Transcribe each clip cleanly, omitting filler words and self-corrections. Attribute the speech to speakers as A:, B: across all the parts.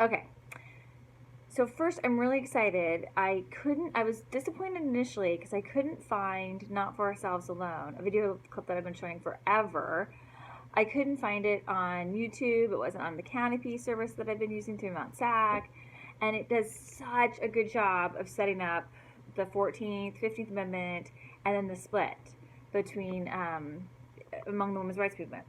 A: Okay. So first, I'm really excited. I was disappointed initially because I couldn't find Not For Ourselves Alone, a video clip that I've been showing forever. I couldn't find it on YouTube. It wasn't on the Canopy service that I've been using through Mount SAC. And it does such a good job of setting up the 14th, 15th Amendment, and then the split between among the women's rights movement.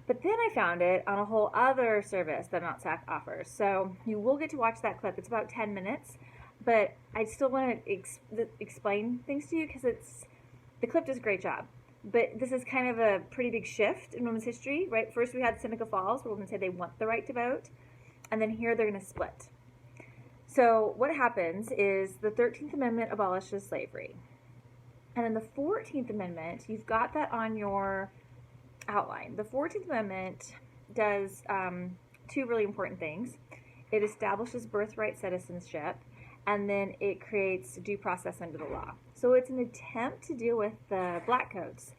A: But then I found it on a whole other service that Mount SAC offers. So you will get to watch that clip. It's about 10 minutes, but I still want to explain things to you because the clip does a great job. But this is kind of a pretty big shift in women's history, right? First we had Seneca Falls, where women say they want the right to vote, and then here they're going to split. So what happens is the 13th Amendment abolishes slavery. And in the 14th Amendment, you've got that on your outline. The 14th Amendment does two really important things. It establishes birthright citizenship, and then it creates due process under the law. So it's an attempt to deal with the black codes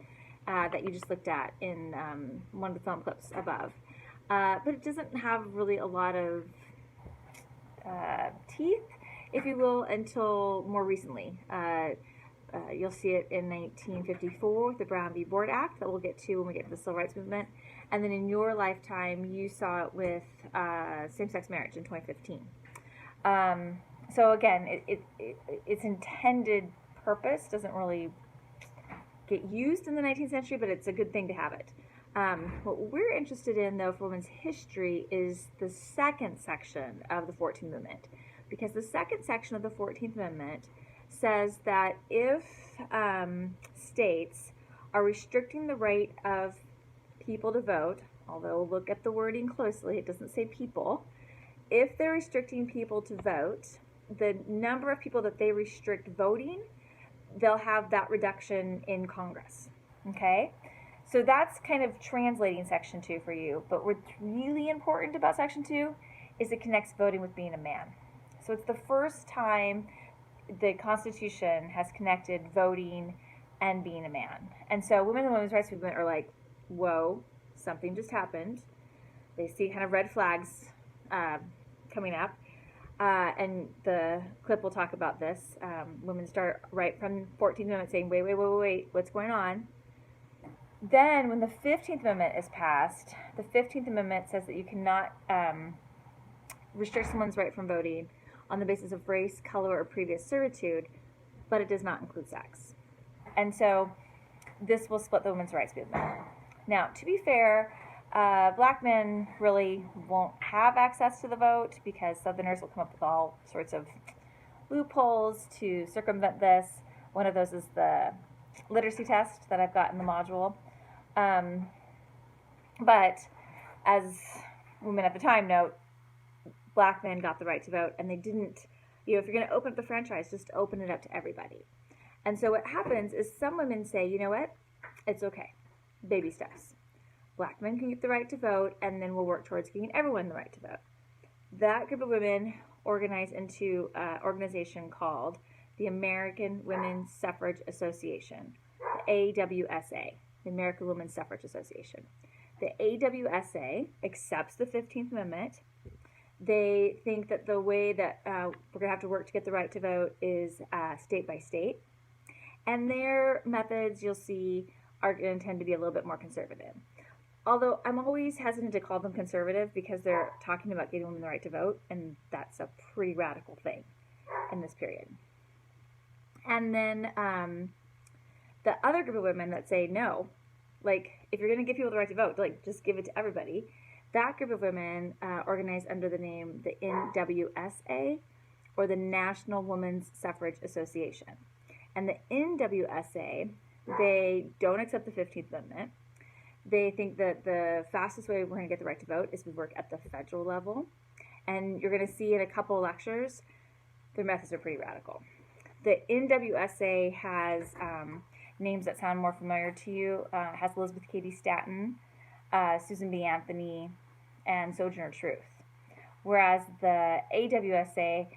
A: that you just looked at in one of the film clips above. But it doesn't have really a lot of teeth, if you will, until more recently. You'll see it in 1954 with the Brown v. Board Act that we'll get to when we get to the Civil Rights Movement. And then in your lifetime, you saw it with same-sex marriage in 2015. So again, its intended purpose doesn't really get used in the 19th century, but it's a good thing to have it. What we're interested in, though, for women's history is the second section of the 14th Amendment, because the second section of the 14th Amendment says that if states are restricting the right of people to vote, although look at the wording closely, it doesn't say people, if they're restricting people to vote, the number of people that they restrict voting, they'll have that reduction in Congress, okay? So that's kind of translating Section 2 for you, but what's really important about Section 2 is it connects voting with being a man. So it's the first time the Constitution has connected voting and being a man. And so women in the women's rights movement are like, whoa, something just happened. They see kind of red flags coming up. And the clip will talk about this. Women start right from 14th Amendment saying, wait, what's going on? Then when the 15th Amendment is passed, the 15th Amendment says that you cannot restrict someone's right from voting on the basis of race, color, or previous servitude, but it does not include sex. And so this will split the women's rights movement. Now, to be fair, black men really won't have access to the vote because Southerners will come up with all sorts of loopholes to circumvent this. One of those is the literacy test that I've got in the module. But as women at the time note, black men got the right to vote, and they didn't, if you're going to open up the franchise, just open it up to everybody. And so what happens is some women say, you know what, it's okay, baby steps. Black men can get the right to vote, and then we'll work towards giving everyone the right to vote. That group of women organize into an organization called the American Women's Suffrage Association, the AWSA, the American Women's Suffrage Association. The AWSA accepts the 15th Amendment. They think that the way that we're going to have to work to get the right to vote is state by state. And their methods, you'll see, are going to tend to be a little bit more conservative. Although I'm always hesitant to call them conservative because they're talking about getting women the right to vote, and that's a pretty radical thing in this period. And then the other group of women that say no, like if you're going to give people the right to vote, like just give it to everybody. That group of women organized under the name the NWSA, or the National Women's Suffrage Association. And the NWSA, they don't accept the 15th Amendment. They think that the fastest way we're going to get the right to vote is we work at the federal level. And you're going to see in a couple of lectures, their methods are pretty radical. The NWSA has names that sound more familiar to you. It has Elizabeth Cady Stanton, Susan B. Anthony, and Sojourner Truth. Whereas the AWSA,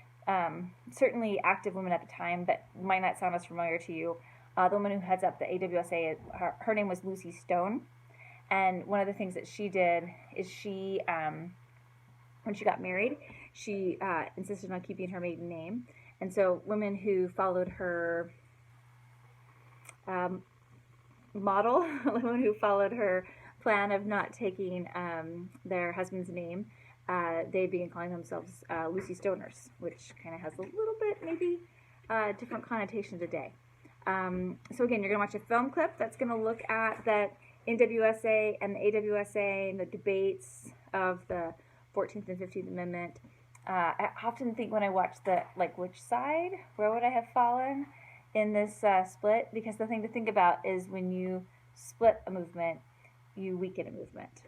A: certainly active women at the time, but might not sound as familiar to you. The woman who heads up the AWSA, her name was Lucy Stone. And one of the things that she did is she when she got married, she insisted on keeping her maiden name. And so women who followed her model, women who followed her plan of not taking their husband's name, they began calling themselves Lucy Stoners, which kind of has a little bit maybe different connotation today. So again, you're going to watch a film clip that's going to look at that NWSA and the AWSA and the debates of the 14th and 15th Amendment. I often think when I watch the, like, which side, where would I have fallen in this split? Because the thing to think about is when you split a movement, you weaken a movement.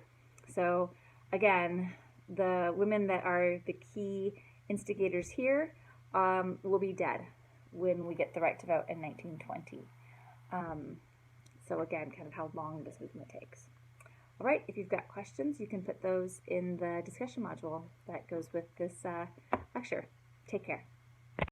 A: So again, the women that are the key instigators here will be dead when we get the right to vote in 1920. So again, kind of how long this movement takes. All right, if you've got questions, you can put those in the discussion module that goes with this lecture. Take care.